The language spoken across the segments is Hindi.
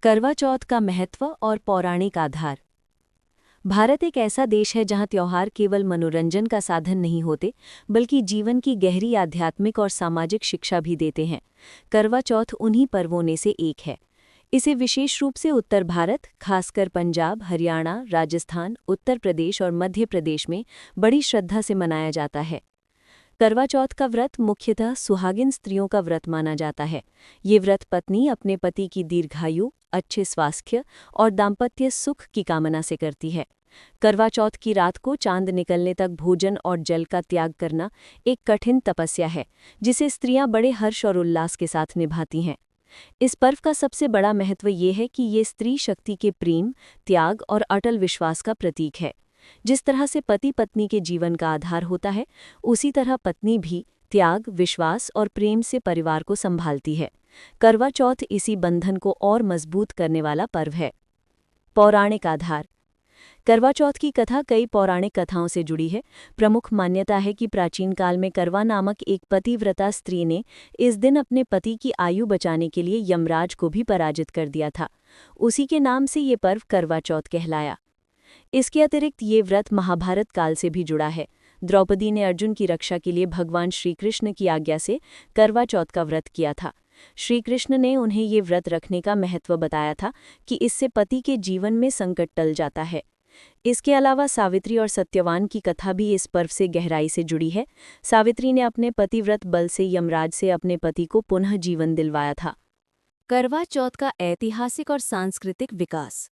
करवा चौथ का महत्व और पौराणिक आधार। भारत एक ऐसा देश है जहां त्योहार केवल मनोरंजन का साधन नहीं होते, बल्कि जीवन की गहरी आध्यात्मिक और सामाजिक शिक्षा भी देते हैं। करवा चौथ उन्हीं पर्वों में से एक है। इसे विशेष रूप से उत्तर भारत, खासकर पंजाब, हरियाणा, राजस्थान, उत्तर प्रदेश और मध्य प्रदेश में बड़ी श्रद्धा से मनाया जाता है। करवा चौथ का व्रत मुख्यतः सुहागिन स्त्रियों का व्रत माना जाता है। ये व्रत पत्नी अपने पति की दीर्घायु, अच्छे स्वास्थ्य और दाम्पत्य सुख की कामना से करती है। करवा चौथ की रात को चांद निकलने तक भोजन और जल का त्याग करना एक कठिन तपस्या है, जिसे स्त्रियां बड़े हर्ष और उल्लास के साथ निभाती हैं। इस पर्व का सबसे बड़ा महत्व ये है कि ये स्त्री शक्ति के प्रेम, त्याग और अटल विश्वास का प्रतीक है। जिस तरह से पति पत्नी के जीवन का आधार होता है, उसी तरह पत्नी भी त्याग, विश्वास और प्रेम से परिवार को संभालती है। करवा चौथ इसी बंधन को और मजबूत करने वाला पर्व है। पौराणिक आधार। करवा चौथ की कथा कई पौराणिक कथाओं से जुड़ी है। प्रमुख मान्यता है कि प्राचीन काल में करवा नामक एक पतिव्रता स्त्री ने इस दिन अपने पति की आयु बचाने के लिए यमराज को भी पराजित कर दिया था। उसी के नाम से ये पर्व करवा चौथ कहलाया। इसके अतिरिक्त ये व्रत महाभारत काल से भी जुड़ा है। द्रौपदी ने अर्जुन की रक्षा के लिए भगवान श्रीकृष्ण की आज्ञा से करवा चौथ का व्रत किया था। श्रीकृष्ण ने उन्हें ये व्रत रखने का महत्व बताया था कि इससे पति के जीवन में संकट टल जाता है। इसके अलावा सावित्री और सत्यवान की कथा भी इस पर्व से गहराई से जुड़ी है। सावित्री ने अपने पतिव्रत बल से यमराज से अपने पति को पुनः जीवन दिलवाया था। करवा चौथ का ऐतिहासिक और सांस्कृतिक विकास।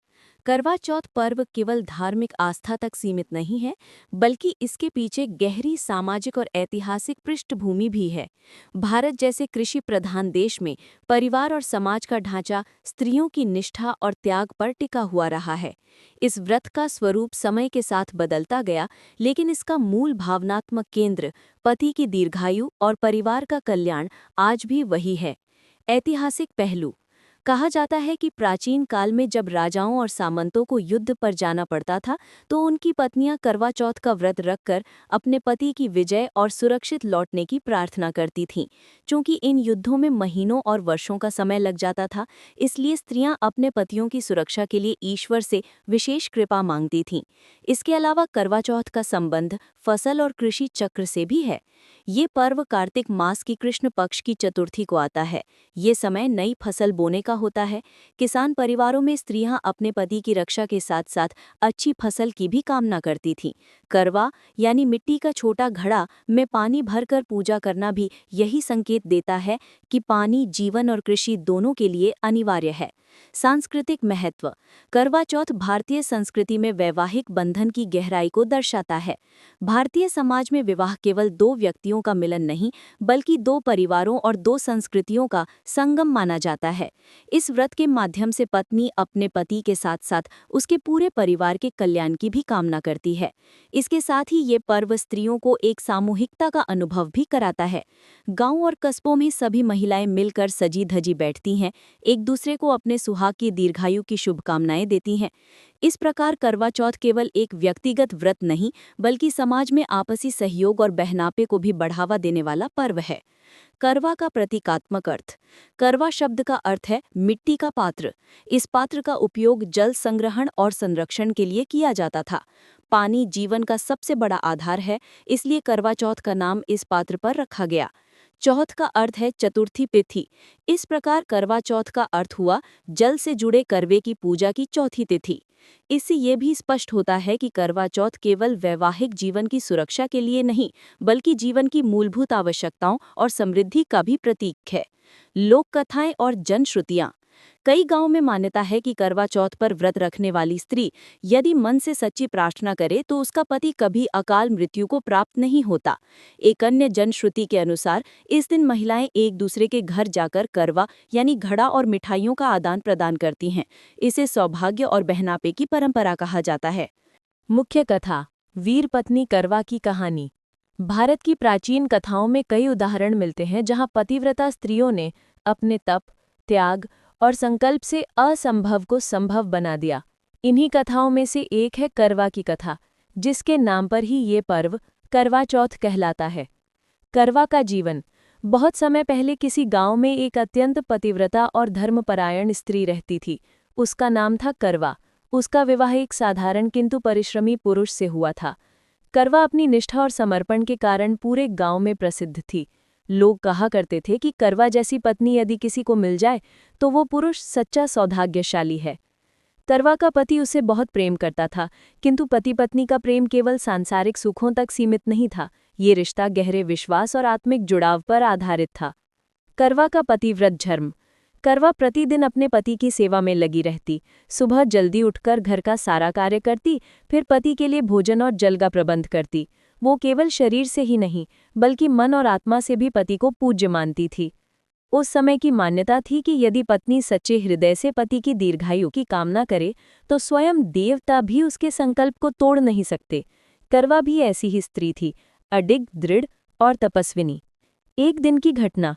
करवा चौथ पर्व केवल धार्मिक आस्था तक सीमित नहीं है, बल्कि इसके पीछे गहरी सामाजिक और ऐतिहासिक पृष्ठभूमि भी है। भारत जैसे कृषि प्रधान देश में परिवार और समाज का ढांचा स्त्रियों की निष्ठा और त्याग पर टिका हुआ रहा है। इस व्रत का स्वरूप समय के साथ बदलता गया, लेकिन इसका मूल भावनात्मक केंद्र, पति की दीर्घायु और परिवार का कल्याण, आज भी वही है। ऐतिहासिक पहलू। कहा जाता है कि प्राचीन काल में जब राजाओं और सामंतों को युद्ध पर जाना पड़ता था, तो उनकी पत्नियां करवा चौथ का व्रत रखकर अपने पति की विजय और सुरक्षित लौटने की प्रार्थना करती थीं। चूंकि इन युद्धों में महीनों और वर्षों का समय लग जाता था, इसलिए स्त्रियां अपने पतियों की सुरक्षा के लिए ईश्वर से विशेष कृपा मांगती थीं। इसके अलावा करवा चौथ का संबंध फसल और कृषि चक्र से भी है। ये पर्व कार्तिक मास की कृष्ण पक्ष की चतुर्थी को आता है। ये समय नई फसल बोने का होता है। किसान परिवारों में स्त्रियां अपने पति की रक्षा के साथ साथ अच्छी फसल की भी कामना करती थीं। करवा यानी मिट्टी का छोटा घड़ा में पानी भरकर पूजा करना भी यही संकेत देता है कि पानी जीवन और कृषि दोनों के लिए अनिवार्य है। सांस्कृतिक महत्व। करवा चौथ भारतीय संस्कृति में वैवाहिक बंधन की गहराई को दर्शाता है। भारतीय समाज में विवाह केवल दो व्यक्तियों का मिलन नहीं, बल्कि दो परिवारों और दो संस्कृतियों का संगम माना जाता है। इस व्रत के माध्यम से पत्नी अपने पति के साथ साथ उसके पूरे परिवार के कल्याण की भी कामना करती है। इसके साथ ही ये पर्व स्त्रियों को एक सामूहिकता का अनुभव भी कराता है। गांव और कस्बों में सभी महिलाएं मिलकर सजी धजी बैठती हैं, एक दूसरे को अपने सुहाग की दीर्घायु की शुभकामनाएं देती हैं। इस प्रकार करवा चौथ केवल एक व्यक्तिगत व्रत नहीं, बल्कि समाज में आपसी सहयोग और बहनापे को भी बढ़ावा देने वाला पर्व है। करवा का प्रतीकात्मक अर्थ। करवा शब्द का अर्थ है मिट्टी का पात्र। इस पात्र का उपयोग जल संग्रहण और संरक्षण के लिए किया जाता था। पानी जीवन का सबसे बड़ा आधार है, इसलिए करवा चौथ का नाम इस पात्र पर रखा गया। चौथ का अर्थ है चतुर्थी तिथि। इस प्रकार करवा चौथ का अर्थ हुआ जल से जुड़े करवे की पूजा की चौथी तिथि। इससे ये भी स्पष्ट होता है कि करवा चौथ केवल वैवाहिक जीवन की सुरक्षा के लिए नहीं, बल्कि जीवन की मूलभूत आवश्यकताओं और समृद्धि का भी प्रतीक है। लोक कथाएं और जनश्रुतियाँ। कई गांवों में मान्यता है कि करवा चौथ पर व्रत रखने वाली स्त्री यदि मन से सच्ची प्रार्थना करे तो उसका पति कभी अकाल मृत्यु को प्राप्त नहीं होता। एक अन्य जनश्रुति के अनुसार इस दिन महिलाएं एक दूसरे के घर जाकर करवा यानी घड़ा और मिठाइयों का आदान प्रदान करती हैं। इसे सौभाग्य और बहनापे की परंपरा कहा जाता है। मुख्य कथा। वीर पत्नी करवा की कहानी। भारत की प्राचीन कथाओं में कई उदाहरण मिलते हैं जहां पतिव्रता स्त्रियों ने अपने तप, त्याग और संकल्प से असंभव को संभव बना दिया। इन्हीं कथाओं में से एक है करवा की कथा, जिसके नाम पर ही ये पर्व करवा चौथ कहलाता है। करवा का जीवन। बहुत समय पहले किसी गांव में एक अत्यंत पतिव्रता और धर्मपरायण स्त्री रहती थी। उसका नाम था करवा। उसका विवाह एक साधारण किंतु परिश्रमी पुरुष से हुआ था। करवा अपनी निष्ठा और समर्पण के कारण पूरे गांव में प्रसिद्ध थी। लोग कहा करते थे कि करवा जैसी पत्नी यदि किसी को मिल जाए तो वो पुरुष सच्चा सौभाग्यशाली है। करवा का पति उसे बहुत प्रेम करता था, किंतु पति पत्नी का प्रेम केवल सांसारिक सुखों तक सीमित नहीं था। ये रिश्ता गहरे विश्वास और आत्मिक जुड़ाव पर आधारित था। करवा का पतिव्रत धर्म। करवा प्रतिदिन अपने पति की सेवा में लगी रहती। सुबह जल्दी उठकर घर का सारा कार्य करती, फिर पति के लिए भोजन और जल का प्रबंध करती। वो केवल शरीर से ही नहीं बल्कि मन और आत्मा से भी पति को पूज्य मानती थी। उस समय की मान्यता थी कि यदि पत्नी सच्चे हृदय से पति की दीर्घायु की कामना करे तो स्वयं देवता भी उसके संकल्प को तोड़ नहीं सकते। करवा भी ऐसी ही स्त्री थी, अडिग, दृढ़ और तपस्विनी। एक दिन की घटना।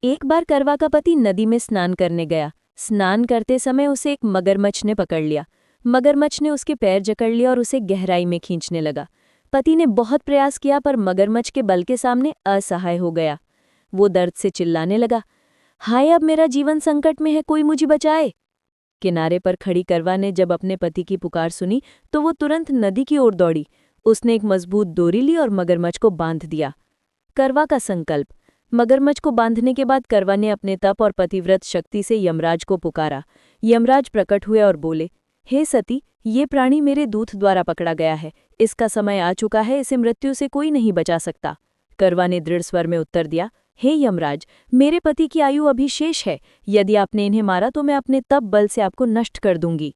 एक बार करवा का पति नदी में स्नान करने गया। स्नान करते समय उसे एक मगरमच्छ ने पकड़ लिया। मगरमच्छ ने उसके पैर जकड़ लिया और उसे गहराई में खींचने लगा। पति ने बहुत प्रयास किया पर मगरमच्छ के बल के सामने असहाय हो गया। वो दर्द से चिल्लाने लगा, हाय अब मेरा जीवन संकट में है, कोई मुझे बचाए। किनारे पर खड़ी करवा ने जब अपने पति की पुकार सुनी तो वो तुरंत नदी की ओर दौड़ी। उसने एक मजबूत डोरी ली और मगरमच्छ को बांध दिया। करवा का संकल्प। मगरमच्छ को बांधने के बाद करवा ने अपने तप और पतिव्रत शक्ति से यमराज को पुकारा। यमराज प्रकट हुए और बोले, हे सती, ये प्राणी मेरे दूत द्वारा पकड़ा गया है। इसका समय आ चुका है, इसे मृत्यु से कोई नहीं बचा सकता। करवा ने दृढ़ स्वर में उत्तर दिया, हे यमराज, मेरे पति की आयु अभी शेष है। यदि आपने इन्हें मारा तो मैं अपने तप बल से आपको नष्ट कर दूंगी।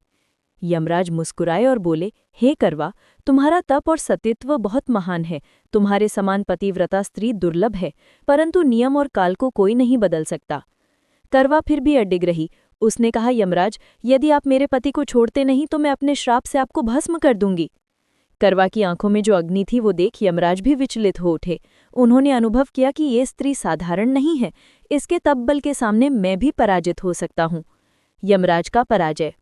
यमराज मुस्कुराए और बोले, हे करवा, तुम्हारा तप और सतीत्व बहुत महान है। तुम्हारे समान पतिव्रता स्त्री दुर्लभ है, परंतु नियम और काल को कोई नहीं बदल सकता। करवा फिर भी अडिग रही। उसने कहा, यमराज, यदि आप मेरे पति को छोड़ते नहीं तो मैं अपने श्राप से आपको भस्म कर दूंगी। करवा की आंखों में जो अग्नि थी वो देख यमराज भी विचलित हो उठे। उन्होंने अनुभव किया कि ये स्त्री साधारण नहीं है, इसके तप बल के सामने मैं भी पराजित हो सकता हूँ। यमराज का पराजय।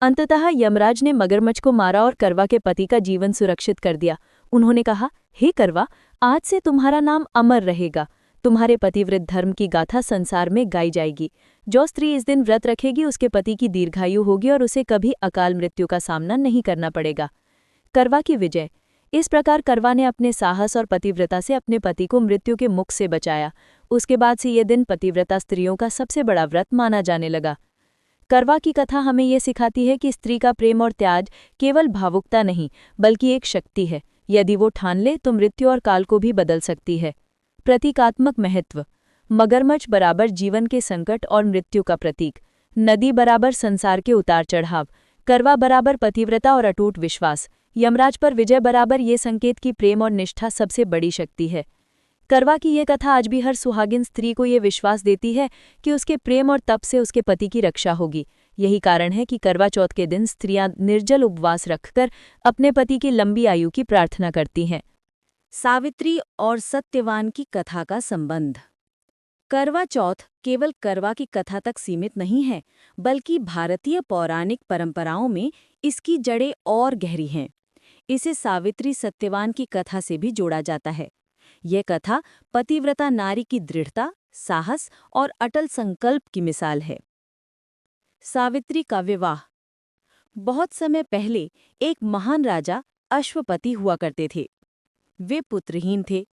अंततः यमराज ने मगरमच्छ को मारा और करवा के पति का जीवन सुरक्षित कर दिया। उन्होंने कहा, हे करवा, आज से तुम्हारा नाम अमर रहेगा। तुम्हारे पतिव्रत धर्म की गाथा संसार में गाई जाएगी। जो स्त्री इस दिन व्रत रखेगी उसके पति की दीर्घायु होगी और उसे कभी अकाल मृत्यु का सामना नहीं करना पड़ेगा। करवा की विजय। इस प्रकार करवा ने अपने साहस और पतिव्रता से अपने पति को मृत्यु के मुख से बचाया। उसके बाद से ये दिन पतिव्रता स्त्रियों का सबसे बड़ा व्रत माना जाने लगा। करवा की कथा हमें ये सिखाती है कि स्त्री का प्रेम और त्याग केवल भावुकता नहीं बल्कि एक शक्ति है। यदि वो ठान ले तो मृत्यु और काल को भी बदल सकती है। प्रतीकात्मक महत्व। मगरमच्छ बराबर जीवन के संकट और मृत्यु का प्रतीक। नदी बराबर संसार के उतार चढ़ाव। करवा बराबर पतिव्रता और अटूट विश्वास। यमराज पर विजय बराबर ये संकेत कि प्रेम और निष्ठा सबसे बड़ी शक्ति है। करवा की ये कथा आज भी हर सुहागिन स्त्री को ये विश्वास देती है कि उसके प्रेम और तप से उसके पति की रक्षा होगी। यही कारण है कि करवा चौथ के दिन स्त्रियां निर्जल उपवास रखकर अपने पति की लंबी आयु की प्रार्थना करती हैं। सावित्री और सत्यवान की कथा का संबंध। करवा चौथ केवल करवा की कथा तक सीमित नहीं है, बल्कि भारतीय पौराणिक परंपराओं में इसकी जड़ें और गहरी हैं। इसे सावित्री सत्यवान की कथा से भी जोड़ा जाता है। यह कथा पतिव्रता नारी की दृढ़ता, साहस और अटल संकल्प की मिसाल है। सावित्री का विवाह। बहुत समय पहले एक महान राजा अश्वपति हुआ करते थे। वे पुत्रहीन थे।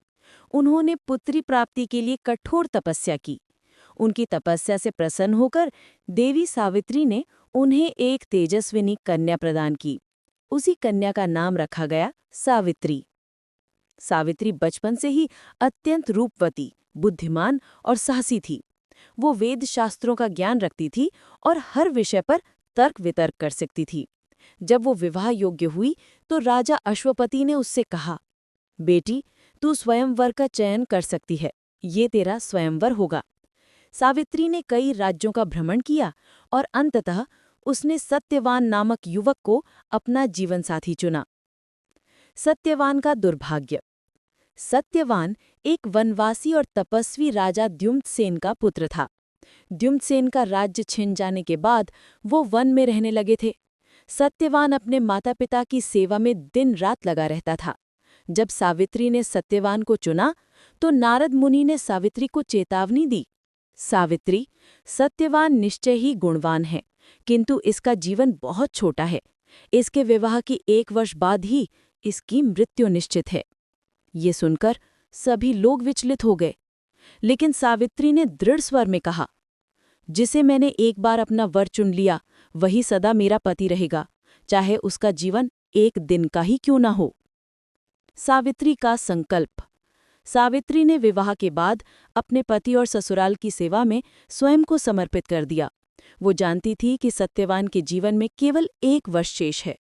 उन्होंने पुत्री प्राप्ति के लिए कठोर तपस्या की। उनकी तपस्या से प्रसन्न होकर देवी सावित्री ने उन्हें एक तेजस्विनी कन्या प्रदान की। उसी कन्या का नाम रखा गया सावित्री। सावित्री बचपन से ही अत्यंत रूपवती, बुद्धिमान और साहसी थी। वो वेद शास्त्रों का ज्ञान रखती थी और हर विषय पर तर्क वितर्क कर सकती थी। जब वो विवाह योग्य हुई तो राजा अश्वपति ने उससे कहा, बेटी, तू स्वयंवर का चयन कर सकती है, ये तेरा स्वयंवर होगा। सावित्री ने कई राज्यों का भ्रमण किया और अंततः उसने सत्यवान नामक युवक को अपना जीवनसाथी चुना। सत्यवान का दुर्भाग्य। सत्यवान एक वनवासी और तपस्वी राजा द्युम्नसेन का पुत्र था। द्युम्नसेन का राज्य छिन जाने के बाद वो वन में रहने लगे थे। सत्यवान अपने माता पिता की सेवा में दिन रात लगा रहता था। जब सावित्री ने सत्यवान को चुना तो नारद मुनि ने सावित्री को चेतावनी दी, सावित्री, सत्यवान निश्चय ही गुणवान है, किंतु इसका जीवन बहुत छोटा है। इसके विवाह की 1 वर्ष बाद ही इसकी मृत्यु निश्चित है। ये सुनकर सभी लोग विचलित हो गए, लेकिन सावित्री ने दृढ़ स्वर में कहा, जिसे मैंने एक बार अपना वर चुन लिया वही सदा मेरा पति रहेगा, चाहे उसका जीवन 1 दिन का ही क्यों न हो। सावित्री का संकल्प। सावित्री ने विवाह के बाद अपने पति और ससुराल की सेवा में स्वयं को समर्पित कर दिया। वो जानती थी कि सत्यवान के जीवन में केवल 1 वर्ष शेष है।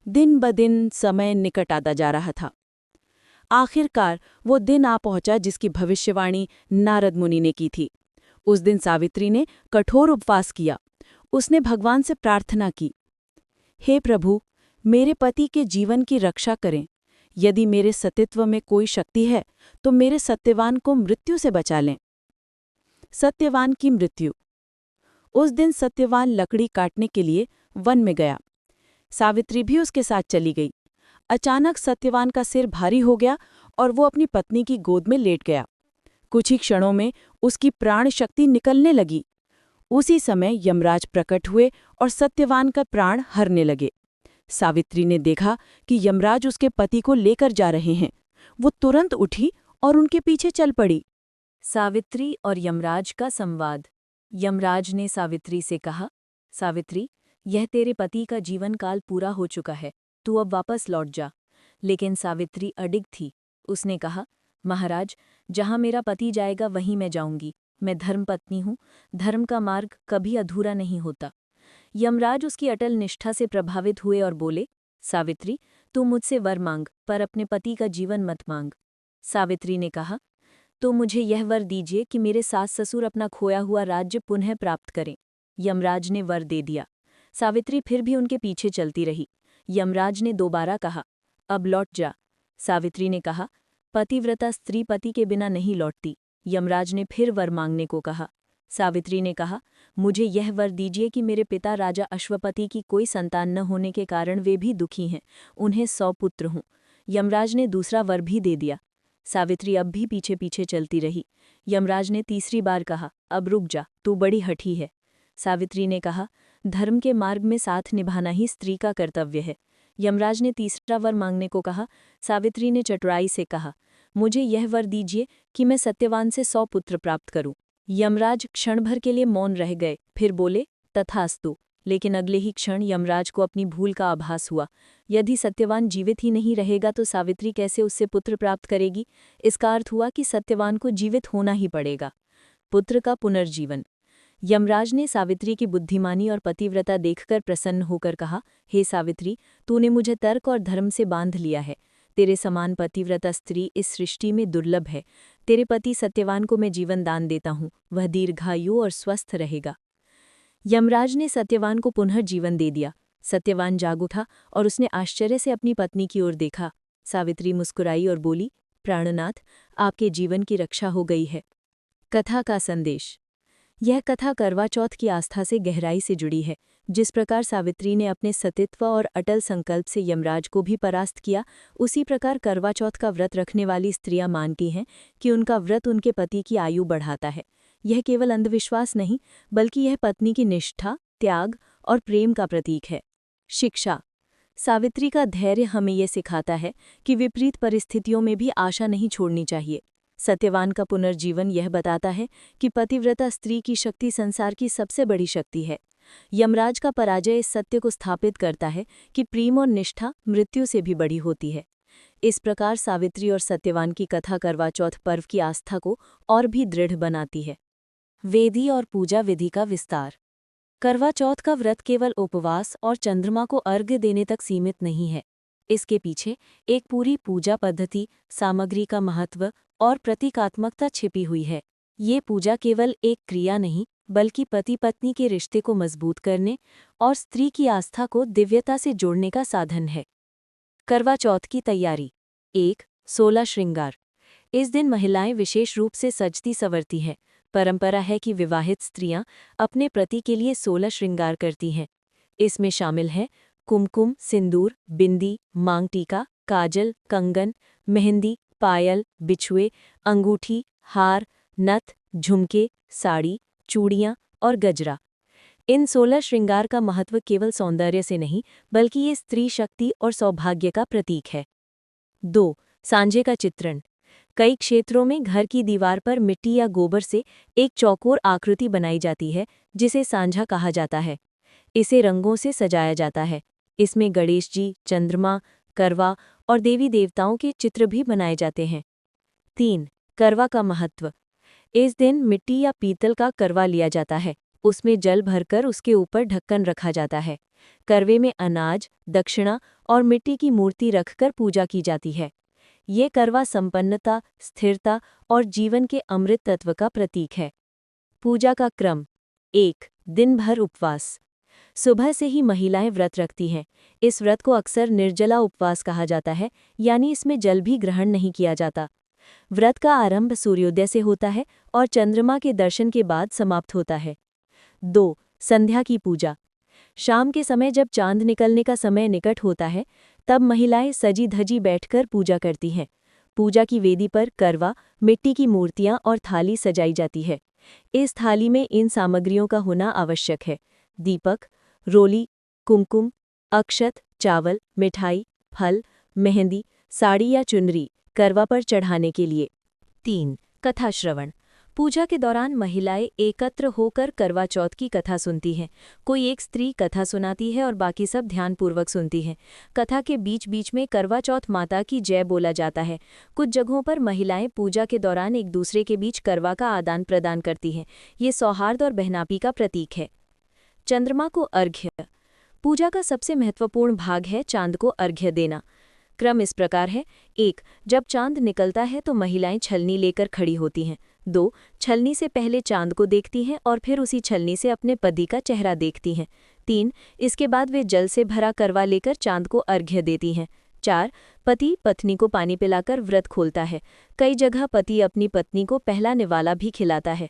दिन ब दिन समय निकट आता जा रहा था। आखिरकार वो दिन आ पहुंचा जिसकी भविष्यवाणी नारद मुनि ने की थी। उस दिन सावित्री ने कठोर उपवास किया। उसने भगवान से प्रार्थना की, हे प्रभु, मेरे पति के जीवन की रक्षा करें। यदि मेरे सतीत्व में कोई शक्ति है तो मेरे सत्यवान को मृत्यु से बचा लें। सत्यवान की मृत्यु। उस दिन सत्यवान लकड़ी काटने के लिए वन में गया। सावित्री भी उसके साथ चली गई। अचानक सत्यवान का सिर भारी हो गया और वो अपनी पत्नी की गोद में लेट गया। कुछ ही क्षणों में उसकी प्राण शक्ति निकलने लगी। उसी समय यमराज प्रकट हुए और सत्यवान का प्राण हरने लगे। सावित्री ने देखा कि यमराज उसके पति को लेकर जा रहे हैं। वो तुरंत उठी और उनके पीछे चल पड़ी। सावित्री और यमराज का संवाद। यमराज ने सावित्री से कहा, सावित्री, यह तेरे पति का जीवन काल पूरा हो चुका है, तू अब वापस लौट जा। लेकिन सावित्री अडिग थी। उसने कहा, महाराज, जहाँ मेरा पति जाएगा वहीं मैं जाऊंगी। मैं धर्मपत्नी हूँ, धर्म का मार्ग कभी अधूरा नहीं होता। यमराज उसकी अटल निष्ठा से प्रभावित हुए और बोले, सावित्री, तू मुझसे वर मांग, पर अपने पति का जीवन मत मांग। सावित्री ने कहा, तो मुझे यह वर दीजिए कि मेरे सास ससुर अपना खोया हुआ राज्य पुनः प्राप्त करें। यमराज ने वर दे दिया। सावित्री फिर भी उनके पीछे चलती रही। यमराज ने दोबारा कहा, अब लौट जा। सावित्री ने कहा, पतिव्रता स्त्री पति के बिना नहीं लौटती। यमराज ने फिर वर मांगने को कहा। सावित्री ने कहा, मुझे यह वर दीजिए कि मेरे पिता राजा अश्वपति की कोई संतान न होने के कारण वे भी दुखी हैं, उन्हें 100 पुत्र हों। यमराज ने दूसरा वर भी दे दिया। सावित्री अब भी पीछे पीछे चलती रही। यमराज ने तीसरी बार कहा, अब रुक जा, तू बड़ी हठी है। सावित्री ने कहा, धर्म के मार्ग में साथ निभाना ही स्त्री का कर्तव्य है। यमराज ने तीसरा वर मांगने को कहा। सावित्री ने चतुराई से कहा, मुझे यह वर दीजिए कि मैं सत्यवान से 100 पुत्र प्राप्त करूं। यमराज क्षण भर के लिए मौन रह गए, फिर बोले, तथास्तु। लेकिन अगले ही क्षण यमराज को अपनी भूल का आभास हुआ। यदि सत्यवान जीवित ही नहीं रहेगा तो सावित्री कैसे उससे पुत्र प्राप्त करेगी। इसका अर्थ हुआ कि सत्यवान को जीवित होना ही पड़ेगा। पुत्र का पुनर्जीवन। यमराज ने सावित्री की बुद्धिमानी और पतिव्रता देखकर प्रसन्न होकर कहा, हे सावित्री, तूने मुझे तर्क और धर्म से बांध लिया है। तेरे समान पतिव्रता स्त्री इस सृष्टि में दुर्लभ है। तेरे पति सत्यवान को मैं जीवन दान देता हूँ, वह दीर्घायु और स्वस्थ रहेगा। यमराज ने सत्यवान को पुनः जीवन दे दिया। सत्यवान जाग उठा और उसने आश्चर्य से अपनी पत्नी की ओर देखा। सावित्री मुस्कुराई और बोली, प्राणनाथ, आपके जीवन की रक्षा हो गई है। कथा का संदेश। यह कथा करवा चौथ की आस्था से गहराई से जुड़ी है। जिस प्रकार सावित्री ने अपने सतीत्व और अटल संकल्प से यमराज को भी परास्त किया, उसी प्रकार करवा चौथ का व्रत रखने वाली स्त्रियां मानती हैं कि उनका व्रत उनके पति की आयु बढ़ाता है। यह केवल अंधविश्वास नहीं, बल्कि यह पत्नी की निष्ठा, त्याग और प्रेम का प्रतीक है। शिक्षा। सावित्री का धैर्य हमें यह सिखाता है कि विपरीत परिस्थितियों में भी आशा नहीं छोड़नी चाहिए। सत्यवान का पुनर्जीवन यह बताता है कि पतिव्रता स्त्री की शक्ति संसार की सबसे बड़ी शक्ति है। यमराज का पराजय इस सत्य को स्थापित करता है कि प्रेम और निष्ठा मृत्यु से भी बड़ी होती है। इस प्रकार सावित्री और सत्यवान की कथा करवा चौथ पर्व की आस्था को और भी दृढ़ बनाती है। वेदी और पूजा विधि का विस्तार। करवा चौथ का व्रत केवल उपवास और चंद्रमा को अर्घ्य देने तक सीमित नहीं है। इसके पीछे एक पूरी पूजा पद्धति, सामग्री का महत्व और प्रतीकात्मकता छिपी हुई है। ये पूजा केवल एक क्रिया नहीं, बल्कि पति पत्नी के रिश्ते को मजबूत करने और स्त्री की आस्था को दिव्यता से जोड़ने का साधन है। करवा चौथ की तैयारी। 1. 16 श्रृंगार। इस दिन महिलाएं विशेष रूप से सजती संवरती हैं। परंपरा है कि विवाहित स्त्रियां अपने पति के लिए 16 श्रृंगार करती हैं। इसमें शामिल हैं कुमकुम, सिंदूर, बिंदी, मांग टीका, काजल, कंगन, मेहंदी, पायल, बिछुए, अंगूठी, हार, नथ, झुमके, साड़ी, चूड़ियाँ और गजरा। इन 16 श्रृंगार का महत्व केवल सौंदर्य से नहीं बल्कि ये स्त्री शक्ति और सौभाग्य का प्रतीक है। 2. सांझे का चित्रण। कई क्षेत्रों में घर की दीवार पर मिट्टी या गोबर से एक चौकोर आकृति बनाई जाती है जिसे सांझा कहा जाता है। इसे रंगों से सजाया जाता है। इसमें गणेश जी, चंद्रमा, करवा और देवी देवताओं के चित्र भी बनाए जाते हैं। 3. करवा का महत्व। इस दिन मिट्टी या पीतल का करवा लिया जाता है। उसमें जल भरकर उसके ऊपर ढक्कन रखा जाता है। करवे में अनाज, दक्षिणा और मिट्टी की मूर्ति रखकर पूजा की जाती है। ये करवा संपन्नता, स्थिरता और जीवन के अमृत तत्व का प्रतीक है। पूजा का क्रम। 1. दिन भर उपवास। सुबह से ही महिलाएं व्रत रखती हैं। इस व्रत को अक्सर निर्जला उपवास कहा जाता है, यानी इसमें जल भी ग्रहण नहीं किया जाता। व्रत का आरंभ सूर्योदय से होता है और चंद्रमा के दर्शन के बाद समाप्त होता है। 2. संध्या की पूजा। शाम के समय जब चांद निकलने का समय निकट होता है, तब महिलाएं सजी धजी बैठकर पूजा करती हैं। पूजा की वेदी पर करवा, मिट्टी की मूर्तियां और थाली सजाई जाती है। इस थाली में इन सामग्रियों का होना आवश्यक है: दीपक, रोली, कुमकुम, अक्षत, चावल, मिठाई, फल, मेहंदी, साड़ी या चुनरी करवा पर चढ़ाने के लिए। 3. कथा श्रवण। पूजा के दौरान महिलाएं एकत्र होकर करवा चौथ की कथा सुनती हैं। कोई एक स्त्री कथा सुनाती है और बाकी सब ध्यानपूर्वक सुनती हैं। कथा के बीच बीच में करवा चौथ माता की जय बोला जाता है। कुछ जगहों पर महिलाएं पूजा के दौरान एक दूसरे के बीच करवा का आदान प्रदान करती हैं। ये सौहार्द और बहनापी का प्रतीक है। चंद्रमा को अर्घ्य। पूजा का सबसे महत्वपूर्ण भाग है चांद को अर्घ्य देना। क्रम इस प्रकार है: 1. जब चांद निकलता है तो महिलाएं छलनी लेकर खड़ी होती हैं। 2. छलनी से पहले चांद को देखती हैं और फिर उसी छलनी से अपने पति का चेहरा देखती हैं। 3. इसके बाद वे जल से भरा करवा लेकर चांद को अर्घ्य देती हैं। 4. पति पत्नी को पानी पिलाकर व्रत खोलता है। कई जगह पति अपनी पत्नी को पहला निवाला भी खिलाता है।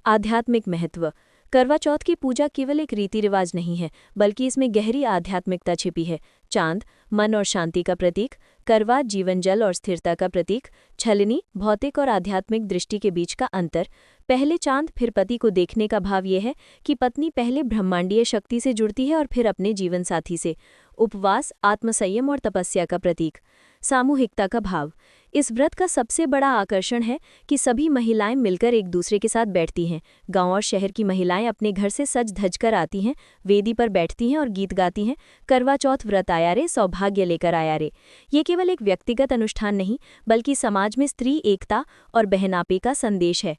आध्यात्मिक महत्व। करवा चौथ की पूजा केवल एक रीति रिवाज नहीं है, बल्कि इसमें गहरी आध्यात्मिकता छिपी है। चांद मन और शांति का प्रतीक, करवा जीवन जल और स्थिरता का प्रतीक, छलनी भौतिक और आध्यात्मिक दृष्टि के बीच का अंतर। पहले चांद फिर पति को देखने का भाव यह है कि पत्नी पहले ब्रह्मांडीय शक्ति से जुड़ती है और फिर अपने जीवन साथी से। उपवास आत्मसंयम और तपस्या का प्रतीक। सामूहिकता का भाव। इस व्रत का सबसे बड़ा आकर्षण है कि सभी महिलाएं मिलकर एक दूसरे के साथ बैठती हैं। गांव और शहर की महिलाएं अपने घर से सज धज कर आती हैं, वेदी पर बैठती हैं और गीत गाती हैं: करवा चौथ व्रत आया रे, सौभाग्य लेकर आया रे। ये केवल एक व्यक्तिगत अनुष्ठान नहीं, बल्कि समाज में स्त्री एकता और बहनापे का संदेश है।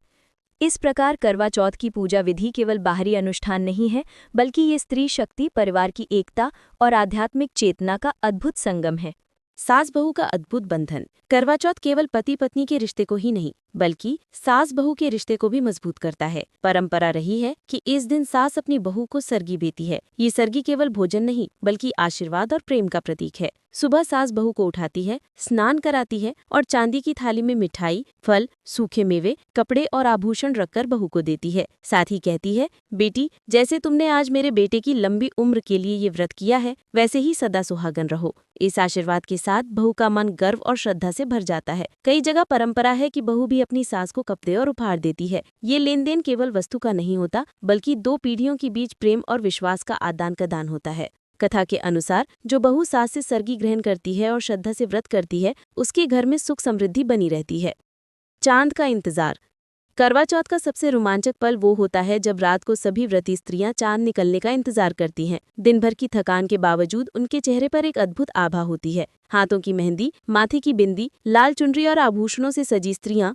इस प्रकार करवा चौथ की पूजा विधि केवल बाहरी अनुष्ठान नहीं है, बल्कि ये स्त्री शक्ति, परिवार की एकता और आध्यात्मिक चेतना का अद्भुत संगम है। सास बहू का अद्भुत बंधन। करवा चौथ केवल पति पत्नी के रिश्ते को ही नहीं, बल्कि सास बहू के रिश्ते को भी मजबूत करता है। परंपरा रही है कि इस दिन सास अपनी बहू को सरगी देती है। ये सरगी केवल भोजन नहीं, बल्कि आशीर्वाद और प्रेम का प्रतीक है। सुबह सास बहू को उठाती है, स्नान कराती है और चांदी की थाली में मिठाई, फल, सूखे मेवे, कपड़े और आभूषण रखकर बहू को देती है। साथ ही कहती है, बेटी, जैसे तुमने आज मेरे बेटे की लंबी उम्र के लिए ये व्रत किया है, वैसे ही सदा सुहागन रहो। इस आशीर्वाद के साथ बहू का मन गर्व और श्रद्धा से भर जाता है। कई जगह परंपरा है कि बहू भी अपनी सास को कपड़े और उपहार देती है। ये लेन देन केवल वस्तु का नहीं होता, बल्कि दो पीढ़ियों के बीच प्रेम और विश्वास का आदान प्रदान होता है। कथा के अनुसार जो बहू सास से सरगी ग्रहण करती है और श्रद्धा से व्रत करती है, उसके घर में सुख समृद्धि बनी रहती है। चांद का इंतजार। करवा चौथ का सबसे रोमांचक पल वो होता है जब रात को सभी व्रती स्त्रियां चांद निकलने का इंतजार करती हैं। दिन भर की थकान के बावजूद उनके चेहरे पर एक अद्भुत आभा होती है। हाथों की मेहंदी, माथे की बिंदी, लाल चुनरी और आभूषणों से सजी स्त्रियां